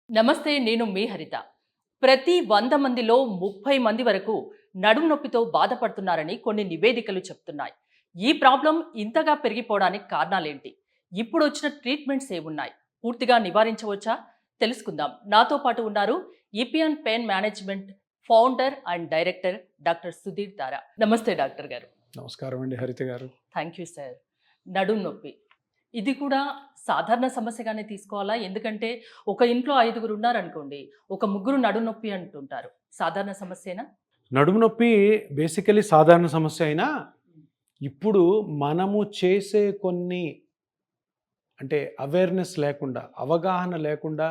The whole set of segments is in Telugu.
నమస్తే, నేను మీ హరిత. ప్రతి 100 మందిలో 30 మంది వరకు నడుము నొప్పితో బాధపడుతున్నారని కొన్ని నివేదికలు చెప్తున్నాయి. ఈ ప్రాబ్లం ఇంతగా పెరిగిపోవడానికి కారణాలేంటి? ఇప్పుడు వచ్చిన ట్రీట్మెంట్స్ ఏమున్నాయి? పూర్తిగా నివారించవచ్చా? తెలుసుకుందాం. నాతో పాటు ఉన్నారు ఈపియన్ pain management founder and director doctor Sudheer Tara. నమస్తే డాక్టర్ గారు. నమస్కారం అండి హరిత గారు. Thank you sir. నడుము నొప్పి ఇది కూడా సాధారణ సమస్యగానే తీసుకోవాలా? ఎందుకంటే ఒక ఇంట్లో 5గురు ఉన్నారనుకోండి, ఒక ముగ్గురు నడుము నొప్పి అంటుంటారు. సాధారణ సమస్యేనా? నడుము నొప్పి బేసికలీ సాధారణ సమస్య అయినా ఇప్పుడు మనము చేసే కొన్ని అంటే అవేర్నెస్ లేకుండా, అవగాహన లేకుండా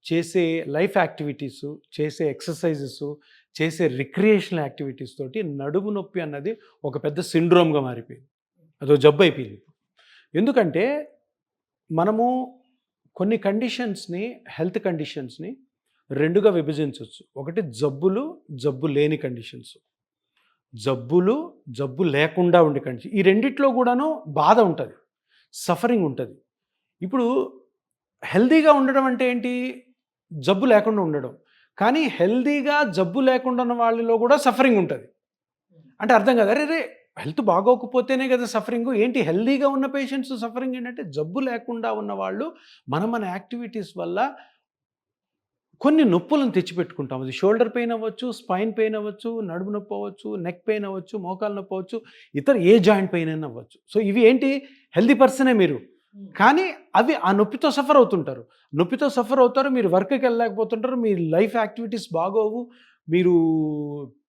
చేసే లైఫ్ యాక్టివిటీసు, చేసే ఎక్సర్సైజెస్, చేసే రిక్రియేషనల్ యాక్టివిటీస్ తోటి నడుము నొప్పి అన్నది ఒక పెద్ద సిండ్రోమ్గా మారిపోయింది. అదో జబ్బు అయిపోయింది. ఎందుకంటే మనము కొన్ని కండిషన్స్ని, హెల్త్ కండిషన్స్ని రెండుగా విభజించవచ్చు. ఒకటి జబ్బులు, జబ్బు లేని కండిషన్స్. జబ్బులు, జబ్బు లేకుండా ఉండే కండిషన్. ఈ రెండిట్లో కూడాను బాధ ఉంటుంది, సఫరింగ్ ఉంటుంది. ఇప్పుడు హెల్దీగా ఉండడం అంటే ఏంటి? జబ్బు లేకుండా ఉండడం. కానీ హెల్దీగా జబ్బు లేకుండా ఉన్న వాళ్ళలో కూడా సఫరింగ్ ఉంటుంది. అంటే అర్థం కదా, అరే హెల్త్ బాగోకపోతేనే కదా సఫరింగ్. ఏంటి హెల్దీగా ఉన్న పేషెంట్స్ సఫరింగ్ ఏంటంటే జబ్బు లేకుండా ఉన్న వాళ్ళు మన యాక్టివిటీస్ వల్ల కొన్ని నొప్పులను తెచ్చిపెట్టుకుంటాం. అది షోల్డర్ పెయిన్ అవ్వచ్చు, స్పైన్ పెయిన్ అవ్వచ్చు, నడుము నొప్పి అవ్వచ్చు, నెక్ పెయిన్ అవ్వచ్చు, మోకాలు నొప్పి అవ్వచ్చు, ఇతర ఏ జాయింట్ పెయిన్ అయినా అవ్వచ్చు. సో ఇవి ఏంటి, హెల్దీ పర్సనే మీరు, కానీ అవి ఆ నొప్పితో సఫర్ అవుతుంటారు. నొప్పితో సఫర్ అవుతారు, మీరు వర్క్కి వెళ్ళలేకపోతుంటారు, మీ లైఫ్ యాక్టివిటీస్ బాగోవు, మీరు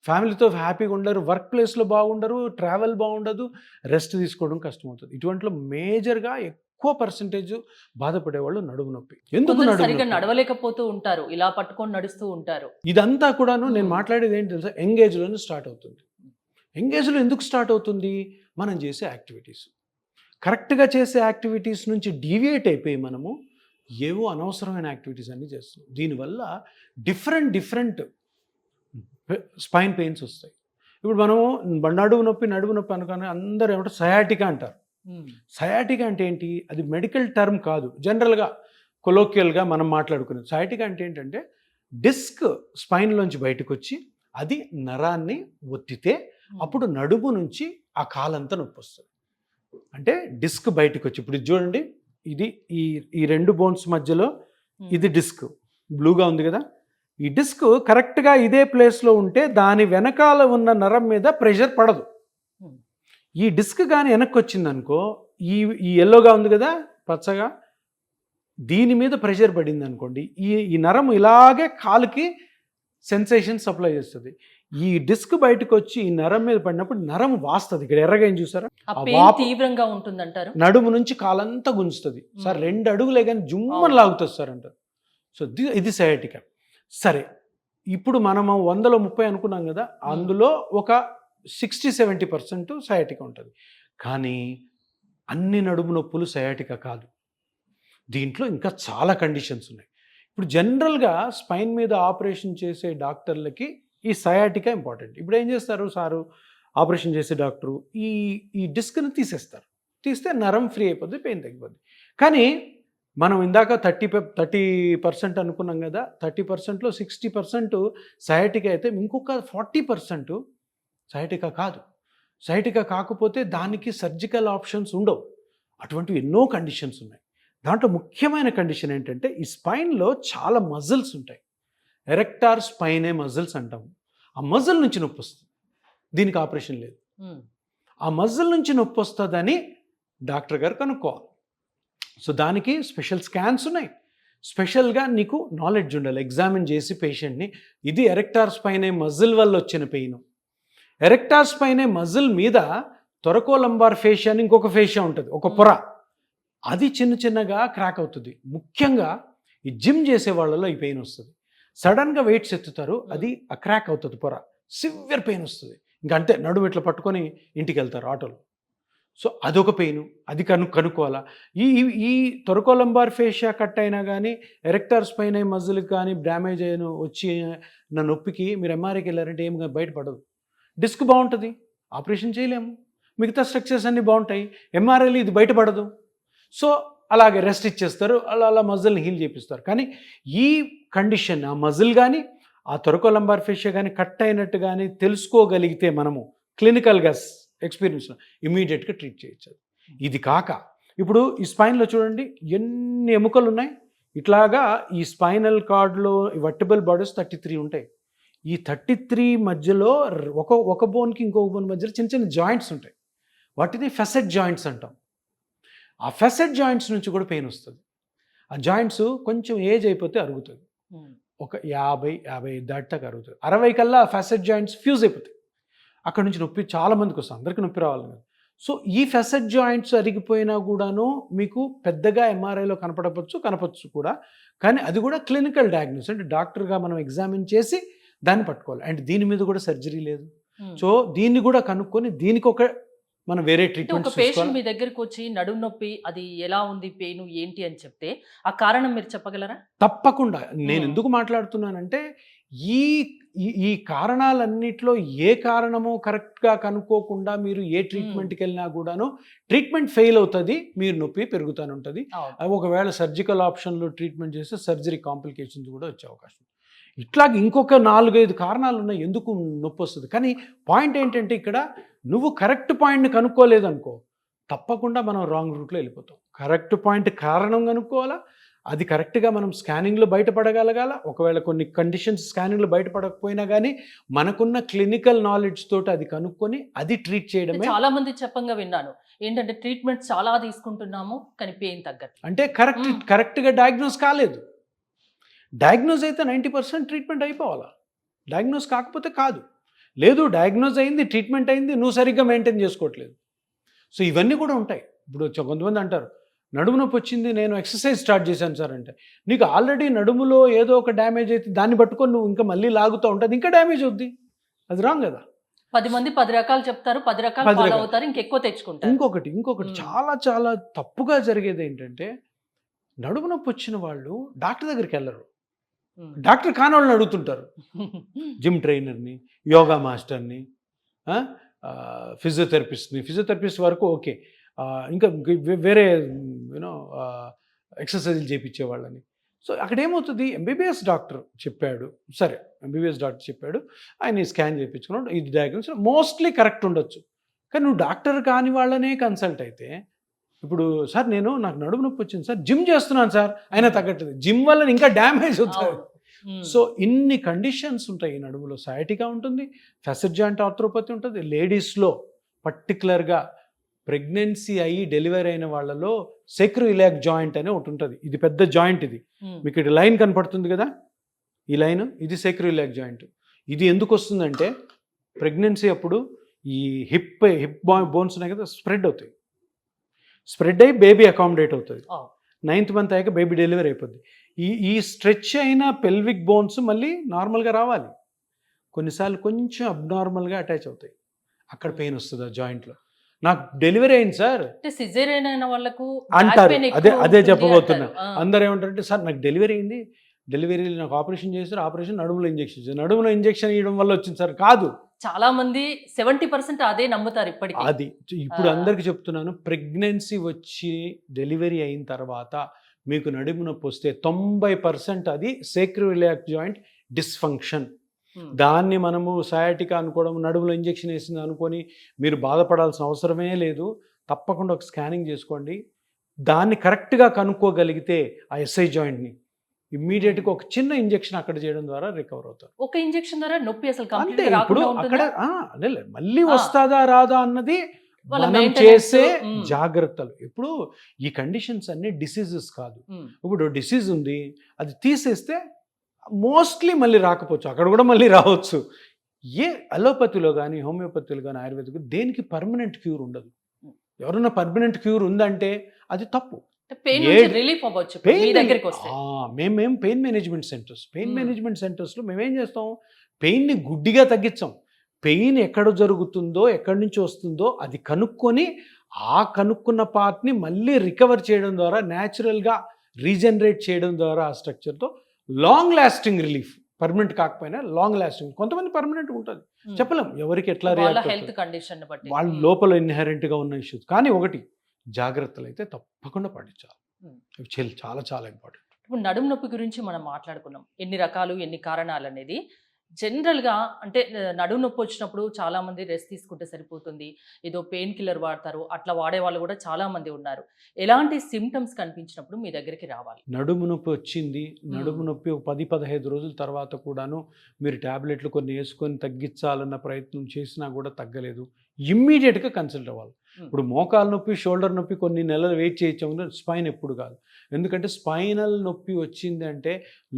ఫ్యామిలీతో హ్యాపీగా ఉండరు, వర్క్ ప్లేస్లో బాగుండరు, ట్రావెల్ బాగుండదు, రెస్ట్ తీసుకోవడం కష్టమవుతుంది. ఇటువంటిలో మేజర్గా ఎక్కువ పర్సెంటేజ్ బాధపడేవాళ్ళు నడుము నొప్పి. ఎందుకు సరిగ్గా నడవలేకపోతూ ఉంటారు, ఇలా పట్టుకొని నడుస్తూ ఉంటారు. ఇదంతా కూడాను నేను మాట్లాడేది ఏంటి తెలుసా, ఎంగేజ్లోనే స్టార్ట్ అవుతుంది. ఎంగేజ్లో ఎందుకు స్టార్ట్ అవుతుంది? మనం చేసే యాక్టివిటీస్, కరెక్ట్గా చేసే యాక్టివిటీస్ నుంచి డీవియేట్ అయిపోయి మనము ఏవో అనవసరమైన యాక్టివిటీస్ అన్నీ చేస్తున్నాం. దీనివల్ల డిఫరెంట్ స్పైన్ పెయిన్స్ వస్తాయి. ఇప్పుడు మనము నడుము నొప్పి అనుకుని అందరూ ఏమంటారు, సయాటికా అంటారు. సయాటికా అంటే ఏంటి? అది మెడికల్ టర్మ్ కాదు, జనరల్గా కొలోక్యల్గా మనం మాట్లాడుకునేది. సయాటికా అంటే ఏంటంటే డిస్క్ స్పైన్లోంచి బయటకు వచ్చి అది నరాన్ని ఒత్తితే అప్పుడు నడుము నుంచి ఆ కాలంతా నొప్పి వస్తుంది. అంటే డిస్క్ బయటకు వచ్చి, ఇప్పుడు చూడండి, ఇది ఈ రెండు బోన్స్ మధ్యలో ఇది డిస్క్ బ్లూగా ఉంది కదా, ఈ డిస్క్ కరెక్ట్గా ఇదే ప్లేస్లో ఉంటే దాని వెనకాల ఉన్న నరం మీద ప్రెషర్ పడదు. ఈ డిస్క్ కానీ వెనక్కి వచ్చిందనుకో, ఈ ఎల్లోగా ఉంది కదా పచ్చగా, దీని మీద ప్రెషర్ పడింది అనుకోండి, ఈ నరం ఇలాగే కాలుకి సెన్సేషన్ సప్లై చేస్తుంది. ఈ డిస్క్ బయటకు వచ్చి ఈ నరం మీద పడినప్పుడు నరం వాస్తుంది. ఇక్కడ ఎర్రగా ఏం చూసారా, తీవ్రంగా ఉంటుందంటారు. నడుము నుంచి కాలంతా గుంజుతుంది సార్, 2 అడుగులే కానీ జుమ్మని లాగుతుంది సార్ అంటారు. సో ఇది సయాటికా. సరే, ఇప్పుడు మనము 100లో 30 అనుకున్నాం కదా, అందులో ఒక 60-70% సయాటికా ఉంటుంది. కానీ అన్ని నడుము నొప్పులు సయాటికా కాదు, దీంట్లో ఇంకా చాలా కండిషన్స్ ఉన్నాయి. ఇప్పుడు జనరల్గా స్పైన్ మీద ఆపరేషన్ చేసే డాక్టర్లకి ఈ సయాటికా ఇంపార్టెంట్. ఇప్పుడు ఏం చేస్తారు సారు, ఆపరేషన్ చేసే డాక్టరు ఈ డిస్క్ని తీసేస్తారు. తీస్తే నరం ఫ్రీ అయిపోద్ది, పెయిన్ తగ్గిపోద్ది. కానీ మనం ఇందాక 30% అనుకున్నాం కదా, 30%లో 60% సయాటికా అయితే ఇంకొక 40% సయాటికా కాదు. సయాటికా కాకపోతే దానికి సర్జికల్ ఆప్షన్స్ ఉండవు. అటువంటివి ఎన్నో కండిషన్స్ ఉన్నాయి. దాంట్లో ముఖ్యమైన కండిషన్ ఏంటంటే, ఈ స్పైన్లో చాలా మజిల్స్ ఉంటాయి. ఎరెక్టార్ స్పైనే మజిల్స్ అంటాము. ఆ మజిల్ నుంచి నొప్పి వస్తుంది, దీనికి ఆపరేషన్ లేదు. ఆ మజిల్ నుంచి నొప్పి వస్తుందని డాక్టర్ గారు కనుక్కోవాలి. సో దానికి స్పెషల్ స్కాన్స్ ఉన్నాయి. స్పెషల్గా నీకు నాలెడ్జ్ ఉండాలి, ఎగ్జామిన్ చేసి పేషెంట్ని, ఇది ఎరెక్టార్ స్పైనే మజిల్ వల్ల వచ్చిన పెయిన్. ఎరెక్టార్ స్పైనే మజిల్ మీద థొరకోలంబార్ ఫేషియా అని ఇంకొక ఫేషియా ఉంటుంది, ఒక పొర, అది చిన్నగా క్రాక్ అవుతుంది. ముఖ్యంగా ఈ జిమ్ చేసే వాళ్ళలో ఈ పెయిన్ వస్తుంది. సడన్గా వెయిట్స్ ఎత్తుతారు, అది ఆ క్రాక్ అవుతుంది పొర, సివియర్ పెయిన్ వస్తుంది. ఇంకంతే, నడుము ఇట్లా పట్టుకొని ఇంటికి వెళ్తారు ఆటోలో. సో అదొక పెయిన్, అది కనుక్కోవాలా. ఈ థొరకోలంబార్ ఫేషియా కట్ అయినా కానీ, ఎరెక్టార్ స్పైన్ మజిల్కి కానీ డ్యామేజ్ అయిన వచ్చి నా నొప్పికి మీరు ఎంఆర్ఐకి వెళ్ళారంటే ఏం బయటపడదు. డిస్క్ బాగుంటుంది, ఆపరేషన్ చేయలేము, మిగతా స్ట్రక్చర్స్ అన్నీ బాగుంటాయి, ఎంఆర్ఐలు ఇది బయటపడదు. సో అలాగే రెస్ట్ ఇచ్చేస్తారు, అలా మజిల్ని హీల్ చేపిస్తారు. కానీ ఈ కండిషన్, ఆ మజిల్ కానీ ఆ తొరకోలంబార్ ఫేషియా కానీ కట్ అయినట్టు కానీ తెలుసుకోగలిగితే మనము క్లినికల్గా ఎక్స్పీరియన్స్లో ఇమీడియట్గా ట్రీట్ చేయొచ్చు. ఇది కాక ఇప్పుడు ఈ స్పైన్లో చూడండి ఎన్ని ఎముకలు ఉన్నాయి. ఇట్లాగా ఈ స్పైనల్ కార్డ్లో వర్టిబుల్ బాడీస్ 33 ఉంటాయి. ఈ 33 మధ్యలో ఒక బోన్కి ఇంకొక బోన్ మధ్యలో చిన్న చిన్న జాయింట్స్ ఉంటాయి. వాటిని ఫెసెట్ జాయింట్స్ అంటాం. ఆ ఫెసెట్ జాయింట్స్ నుంచి కూడా పెయిన్ వస్తుంది. ఆ జాయింట్స్ కొంచెం ఏజ్ అయిపోతే అరుగుతుంది. ఒక 50 దాటాక అరుగుతుంది. 60 కల్లా ఫెసెట్ జాయింట్స్ ఫ్యూజ్ అయిపోతాయి. అక్కడ నుంచి నొప్పి చాలా మందికి వస్తుంది. అందరికీ నొప్పి రావాలి కదా. సో ఈ ఫెసెట్ జాయింట్స్ అరిగిపోయినా కూడాను మీకు పెద్దగా ఎంఆర్ఐలో కనపచ్చు కూడా. కానీ అది కూడా క్లినికల్ డయాగ్నోస్, అంటే డాక్టర్గా మనం ఎగ్జామిన్ చేసి దాన్ని పట్టుకోవాలి. అండ్ దీని మీద కూడా సర్జరీ లేదు. సో దీన్ని కూడా కనుక్కొని దీనికి ఒక మనం వేరే ట్రీట్మెంట్. ఒక పేషెంట్ మీ దగ్గరికి వచ్చి నడుము నొప్పి అది ఎలా ఉంది, పెయిన్ ఏంటి అని చెప్తే ఆ కారణం మీరు చెప్పగలరా? తప్పకుండా. నేను ఎందుకు మాట్లాడుతున్నానంటే ఈ కారణాలన్నిట్లో ఏ కారణమో కరెక్ట్గా కనుక్కోకుండా మీరు ఏ ట్రీట్మెంట్కి వెళ్ళినా కూడాను ట్రీట్మెంట్ ఫెయిల్ అవుతుంది, మీరు నొప్పి పెరుగుతూనే ఉంటుంది. ఒకవేళ సర్జికల్ ఆప్షన్లో ట్రీట్మెంట్ చేస్తే సర్జరీ కాంప్లికేషన్స్ కూడా వచ్చే అవకాశం. ఇట్లాగ ఇంకొక 4-5 కారణాలు ఉన్నాయి ఎందుకు నొప్పి వస్తుంది. కానీ పాయింట్ ఏంటంటే ఇక్కడ నువ్వు కరెక్ట్ పాయింట్ని కనుక్కోలేదనుకో తప్పకుండా మనం రాంగ్ రూట్లో వెళ్ళిపోతాం. కరెక్ట్ పాయింట్ కారణం కనుక్కోవాలా, అది కరెక్ట్గా మనం స్కానింగ్లో బయటపడగలగాల. ఒకవేళ కొన్ని కండిషన్స్ స్కానింగ్లో బయటపడకపోయినా కానీ మనకున్న క్లినికల్ నాలెడ్జ్ తోటి అది కనుక్కొని అది ట్రీట్ చేయడమే. చాలా మంది చెప్పంగా విన్నాను ఏంటంటే ట్రీట్మెంట్ చాలా తీసుకుంటున్నాము కానీ పెయిన్ తగ్గదు అంటే కరెక్ట్గా డయాగ్నోస్ కాలేదు. డయాగ్నోజ్ అయితే 90% ట్రీట్మెంట్ అయిపోవాలా. డయాగ్నోస్ కాకపోతే కాదు. లేదు డయాగ్నోజ్ అయింది, ట్రీట్మెంట్ అయింది, నువ్వు సరిగ్గా మెయింటైన్ చేసుకోవట్లేదు. సో ఇవన్నీ కూడా ఉంటాయి. ఇప్పుడు కొంతమంది అంటారు నడుము నొప్పి వచ్చింది, నేను ఎక్సర్సైజ్ స్టార్ట్ చేశాను సార్ అంటే, నీకు ఆల్రెడీ నడుములో ఏదో ఒక డ్యామేజ్ అయితే దాన్ని పట్టుకొని నువ్వు ఇంకా మళ్ళీ లాగుతూ ఉంటుంది, ఇంకా డ్యామేజ్ అవుద్ది. అది రాంగ్ కదా. 10 మంది 10 రకాలు చెప్తారు, 10 రకాలు ఫాలో అవుతారు, ఇంకెక్కువ తెచ్చుకుంటారు. ఇంకొకటి చాలా చాలా తప్పుగా జరిగేది ఏంటంటే నడుము నొప్పి వచ్చిన వాళ్ళు డాక్టర్ దగ్గరికి వెళ్ళరు. డాక్టర్ కాని వాళ్ళని అడుగుతుంటారు. జిమ్ ట్రైనర్ని, యోగా మాస్టర్ని, ఫిజియోథెరపిస్ట్ వరకు ఓకే, ఇంకా వేరే ఎక్సర్సైజులు చేయించే వాళ్ళని. సో అక్కడ ఏమవుతుంది, ఎంబీబీఎస్ డాక్టర్ చెప్పాడు, సరే ఎంబీబీఎస్ డాక్టర్ చెప్పాడు, ఆయన స్కాన్ చేయించుకున్నాడు, ఇది డయాగ్నోస్ మోస్ట్లీ కరెక్ట్ ఉండొచ్చు. కానీ నువ్వు డాక్టర్ కాని వాళ్ళనే కన్సల్ట్ అయితే, ఇప్పుడు సార్ నాకు నడుము నొప్పి వచ్చింది సార్, జిమ్ చేస్తున్నాను సార్, అయినా తగ్గట్లేదు, జిమ్ వల్ల ఇంకా డ్యామేజ్ అవుతుంది. సో ఇన్ని కండిషన్స్ ఉంటాయి. నడుములో సయాటికా ఉంటుంది, ఫెసెట్ జాయింట్ ఆర్థ్రోపతి ఉంటుంది. లేడీస్లో పర్టికులర్గా ప్రెగ్నెన్సీ అయ్యి డెలివరీ అయిన వాళ్ళలో సెక్రోఇలియాక్ జాయింట్ అనే ఒకటి ఉంటుంది. ఇది పెద్ద జాయింట్. ఇది మీకు ఇక్కడ లైన్ కనపడుతుంది కదా, ఈ లైన్, ఇది సెక్రోఇలియాక్ జాయింట్. ఇది ఎందుకు వస్తుందంటే ప్రెగ్నెన్సీ అప్పుడు ఈ హిప్ బోన్స్ ఉన్నాయి కదా, స్ప్రెడ్ అయ్యి బేబీ అకామిడేట్ అవుతుంది. 9th మంత్ అయ్యాక బేబీ డెలివరీ అయిపోద్ది. ఈ స్ట్రెచ్ అయిన పెల్విక్ బోన్స్ మళ్ళీ నార్మల్గా రావాలి, కొన్నిసార్లు కొంచెం అబ్నార్మల్గా అటాచ్ అవుతాయి, అక్కడ పెయిన్ వస్తుంది ఆ జాయింట్లో. నాకు డెలివరీ అయింది సార్ సిజేరియన్ అయిన వాళ్ళకు అంటారు, అదే చెప్పబోతున్నా. అందరూ ఏమంటారంటే సార్ నాకు డెలివరీ అయింది, డెలివరీలో నాకు ఆపరేషన్ చేశారు, ఆపరేషన్ నడుములో ఇంజెక్షన్ చేశారు, నడుములో ఇంజెక్షన్ ఇవ్వడం వల్ల వచ్చింది సార్. కాదు, చాలా మంది 70% అదే నమ్ముతారు ఇప్పటికీ. అది ఇప్పుడు అందరికి చెప్తున్నాను, ప్రెగ్నెన్సీ వచ్చి డెలివరీ అయిన తర్వాత మీకు నడుము నొప్పి వస్తే 90% అది సేక్రోఇలియాక్ జాయింట్ డిస్ఫంక్షన్. దాన్ని మనము సయాటికా అనుకోవడం, నడుములో ఇంజెక్షన్ వేసింది అనుకొని మీరు బాధపడాల్సిన అవసరమే లేదు. తప్పకుండా ఒక స్కానింగ్ చేసుకోండి. దాన్ని కరెక్ట్గా కనుక్కోగలిగితే ఆ ఎస్ఐ జాయింట్ని ఇమ్మీడియట్గా ఒక చిన్న ఇంజెక్షన్ అక్కడ చేయడం ద్వారా రికవర్ అవుతారు. ఒక ఇంజెక్షన్ ద్వారా నొప్పి అసలు అంటే ఇప్పుడు అక్కడ మళ్ళీ వస్తుందా రాదా అన్నది మనం చేసే జాగ్రత్తలు. ఇప్పుడు ఈ కండిషన్స్ అన్ని డిసీజెస్ కాదు. ఇప్పుడు డిసీజ్ ఉంది, అది తీసేస్తే మోస్ట్లీ మళ్ళీ రాకపోవచ్చు, అక్కడ కూడా మళ్ళీ రావచ్చు. ఏ అలోపతిలో కానీ హోమియోపతిలో కానీ ఆయుర్వేదిక్ దేనికి పర్మనెంట్ క్యూర్ ఉండదు. ఎవరన్నా పర్మనెంట్ క్యూర్ ఉందంటే అది తప్పు. మేము పెయిన్ మేనేజ్మెంట్ సెంటర్స్లో మేమేం చేస్తాం, పెయిన్ని గుడ్డిగా తగ్గించాం. పెయిన్ ఎక్కడ జరుగుతుందో, ఎక్కడి నుంచి వస్తుందో అది కనుక్కొని ఆ కనుక్కున్న పార్ట్ని మళ్ళీ రికవర్ చేయడం ద్వారా, న్యాచురల్గా రీజనరేట్ చేయడం ద్వారా ఆ స్ట్రక్చర్తో లాంగ్ లాస్టింగ్ రిలీఫ్. పర్మనెంట్ కాకపోయినా లాంగ్ లాస్టింగ్. కొంతమంది పర్మనెంట్ ఉంటుంది, చెప్పలేం ఎవరికి ఎట్లా రియాక్ట్, వాళ్ళ లోపల ఇన్హెరెంట్గా ఉన్న ఇష్యూస్. కానీ ఒకటి జాగ్రత్తలు అయితే తప్పకుండా పాటించాలి, చాలా చాలా ఇంపార్టెంట్. ఇప్పుడు నడుము నొప్పి గురించి మనం మాట్లాడుకున్నాం. ఎన్ని రకాలు, ఎన్ని కారణాలు అనేది. జనరల్‌గా అంటే నడుము నొప్పి వచ్చినప్పుడు చాలామంది రెస్ట్ తీసుకుంటే సరిపోతుంది. ఏదో పెయిన్ కిల్లర్ వాడతారు. అట్లా వాడేవాళ్ళు కూడా చాలామంది ఉన్నారు. ఎలాంటి సింప్టమ్స్ కనిపించినప్పుడు మీ దగ్గరికి రావాలి? నడుము నొప్పి వచ్చింది. హ్మ్. నడుము నొప్పి ఒక 10, 15 రోజుల తర్వాత కూడాను మీరు టాబ్లెట్లు కొన్ని వేసుకొని తగ్గించాలన్న ప్రయత్నం చేసినా కూడా తగ్గలేదు. ఇమ్మీడియట్‌గా కన్సల్ట్ అవ్వాలి. హ్మ్. ఇప్పుడు మోకాలు నొప్పి, షోల్డర్ నొప్పి కొన్ని నెలలు వెయిట్ చేయొచ్చు. స్పైన్ ఎప్పుడు కాదు. ఎందుకంటే స్పైనల్ నొప్పి వచ్చింది అంటే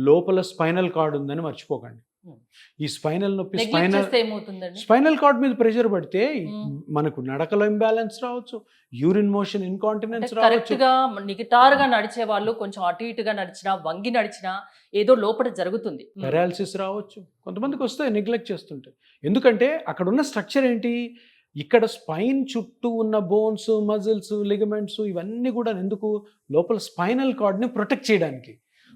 లోపల స్పైనల్ కార్డ్ ఉందని మర్చిపోకండి. హ్మ్. ఈ స్పైనల్ నొప్పి నెగ్లెక్ట్ చేస్తే ఏమవుతుందండి? స్పైనల్ కార్డ్ మీద ప్రెషర్ పడితే హ్మ్. మనకు నడకలో ఇంబ్యాలెన్స్ రావచ్చు, యూరిన్ మోషన్ అంటే ఇన్కాంటినెన్స్ రావచ్చు. కరెక్ట్‌గా నిటారుగా నడిచే వాళ్ళు కొంచెం అటు ఇటుగా నడిచినా, వంగి నడిచినా ఏదో లోపల జరుగుతుంది. హ్మ్. పెరాలసిస్ రావచ్చు. కొంతమందికి వస్తాయి నెగ్లెక్ట్ చేస్తుంటే. ఎందుకంటే అక్కడ ఉన్న స్ట్రక్చర్ ఏంటి? ఇక్కడ స్పైన్ చుట్టూ ఉన్న బోన్స్, మజిల్స్, లిగమెంట్స్ ఇవన్నీ కూడా ఎందుకు? లోపల స్పైనల్ కార్డ్‌ని ప్రొటెక్ట్ చేయడానికి.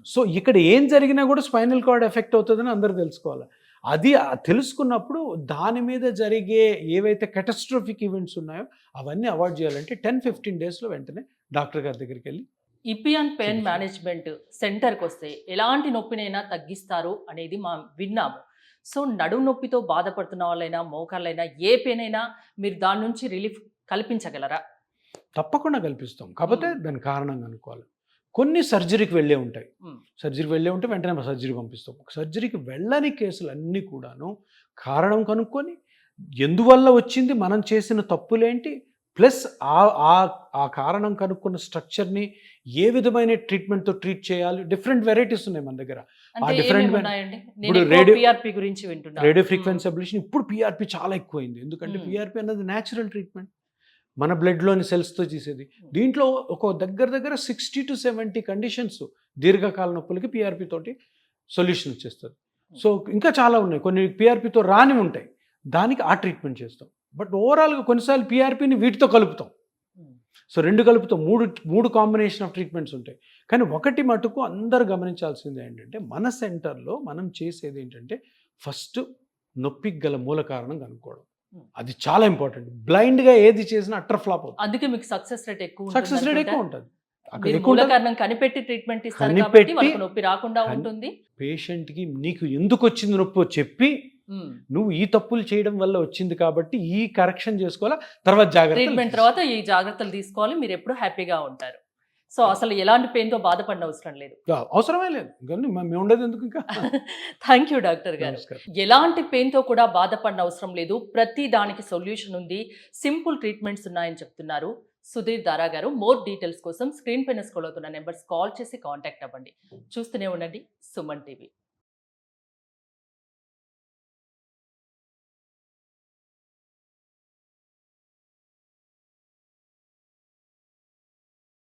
సో ఇక్కడ ఏం జరిగినా కూడా స్పైనల్ కార్డ్ ఎఫెక్ట్ అవుతుందని అందరూ తెలుసుకోవాలి. అది తెలుసుకున్నప్పుడు దాని మీద జరిగే ఏవైతే కాటాస్ట్రోఫిక్ ఈవెంట్స్ ఉన్నాయో అవన్నీ అవాయిడ్ చేయాలంటే 10-15 డేస్‌లో వెంటనే డాక్టర్ గారి దగ్గరికి వెళ్ళి ఇపియాన్ పెయిన్ చూపించాలి. మేనేజ్మెంట్ సెంటర్‌కి వస్తే ఎలాంటి నొప్పినైనా తగ్గిస్తారు అనేది విన్నాము. సో నడుము నొప్పితో బాధపడుతున్న వాళ్ళైనా, మోకాళ్ళైనా ఏ పెయిన్ అయినా మీరు దాని నుంచి రిలీఫ్ కల్పించగలరా? తప్పకుండా కల్పిస్తాం. కాకపోతే హ్మ్. దానికి కారణం కనుక్కోవాలి. కొన్ని సర్జరీకి వెళ్ళే ఉంటాయి. హ్మ్. సర్జరీకి వెళ్ళే ఉంటే వెంటనే సర్జరీ పంపిస్తాం. సర్జరీకి వెళ్ళని కేసులన్నీ కూడాను కారణం కనుక్కొని, ఎందువల్ల వచ్చింది, మనం చేసిన తప్పులేంటి, ప్లస్ ఆ కారణం కనుక్కున్న స్ట్రక్చర్‌ని ఏ విధమైన ట్రీట్మెంట్‌తో ట్రీట్ చేయాలి. డిఫరెంట్ వెరైటీస్ ఉన్నాయి మన దగ్గర. అంటే different ఏమేమి way- ఉన్నాయండి? నేను ఇప్పుడు ఎక్కువ పీఆర్పీ గురించి వింటున్నాను. రేడియో ఫ్రీక్వెన్సీ అబ్లేషన్ ఇప్పుడు పీఆర్పీ చాలా ఎక్కువైంది. ఎందుకంటే హ్మ్. పీఆర్పీ అన్నది న్యాచురల్ ట్రీట్మెంట్. మన బ్లడ్‌లోని సెల్స్‌తో చేసేది. దీంట్లో ఒక దగ్గర 60-70 కండిషన్స్ దీర్ఘకాల నొప్పులకి పీఆర్పీ తోటి సొల్యూషన్ వచ్చేస్తది. సో ఇంకా చాలా ఉన్నాయి. కొన్ని పీఆర్పీతో రానివి ఉంటాయి. దానికి ఆ ట్రీట్మెంట్ చేస్తాం. బట్ ఓవరాల్‌గా కొన్నిసార్లు పీఆర్పీని వీటితో కలుపుతాం. హ్మ్. సో 2 కలుపుతాం. 3 కాంబినేషన్ ఆఫ్ ట్రీట్మెంట్స్ ఉంటాయి. కానీ ఒకటి మటుకు అందరూ గమనించాల్సింది ఏంటంటే మన సెంటర్‌లో మనం చేసేది ఏంటంటే ఫస్ట్ నొప్పికి గల మూల కారణం కనుక్కోవడం. హ్మ్. అది చాలా ఇంపార్టెంట్. బ్లైండ్‌గా ఏది చేసినా అట్టర్ ఫ్లాప్ అవుతుంది. అందుకే మీకు సక్సెస్ రేట్ ఎక్కువ సక్సెస్ రేట్ ఎక్కువ ఉంటుందనుకుంటా. ఉంటుంది. అక్కడ మీరు ఎక్కువ మూల ఉంటుంది. కారణం కనిపెట్టి ట్రీట్మెంట్ ఇస్తారు కాబట్టి కనిపెట్టి వాళ్ళకి నొప్పి రాకుండా కని- ఉంటుంది. పేషెంట్‌కి నీకు ఎందుకు వచ్చింది నొప్పో చెప్పి హ్మ్. నువ్వు ఈ తప్పులు చేయడం వల్ల వచ్చింది కాబట్టి ఈ కరెక్షన్ చేసుకోవాలా, తర్వాత జాగ్రత్తలు ట్రీట్మెంట్ తీసుకో. తర్వాత ఈ జాగ్రత్తలు తీసుకోవాలి. మీరు ఎప్పుడు హ్యాపీగా ఉంటారు. సో అసలు ఎలాంటి పెయిన్‌తో బాధపడిన అవసరం లేదు. అవసరమే లేదు. కానీ మేము ఉండేది ఎందుకు ఇంకా? థ్యాంక్ యూ డాక్టర్ గారు. నమస్కారం. ఎలాంటి పెయిన్‌తో కూడా బాధపడిన అవసరం లేదు. ప్రతి దానికి సొల్యూషన్ ఉంది. సింపుల్ ట్రీట్మెంట్స్ ఉన్నాయని చెప్తున్నారు సుధీర్ దారా గారు. మోర్ డీటెయిల్స్ కోసం స్క్రీన్ పైన స్క్రోల్ అవుతున్న నెంబర్స్ కాల్ చేసి కాంటాక్ట్ అవ్వండి. చూస్తూనే ఉండండి సుమన్ టీవీ.